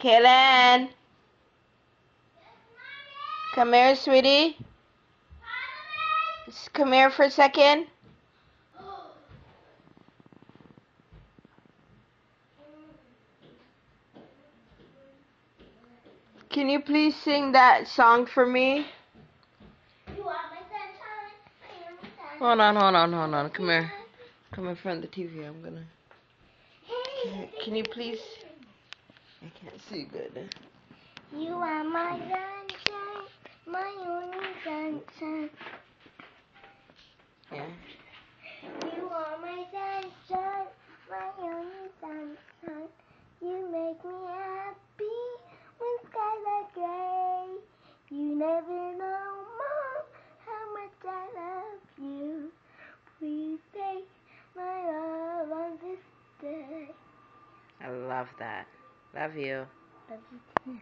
Kaylin, come here, sweetie. Come here for a second. Can you please sing that song for me? Hold on. Come here. Come in front of the TV. I'm gonna. Can you please? I can't see good. You are my sunshine, my only sunshine. Yeah. You are my sunshine, my only sunshine. You make me happy when skies are gray. You never know, Mom, how much I love you. Please take my love on this day. I love that. Love you. Love you too.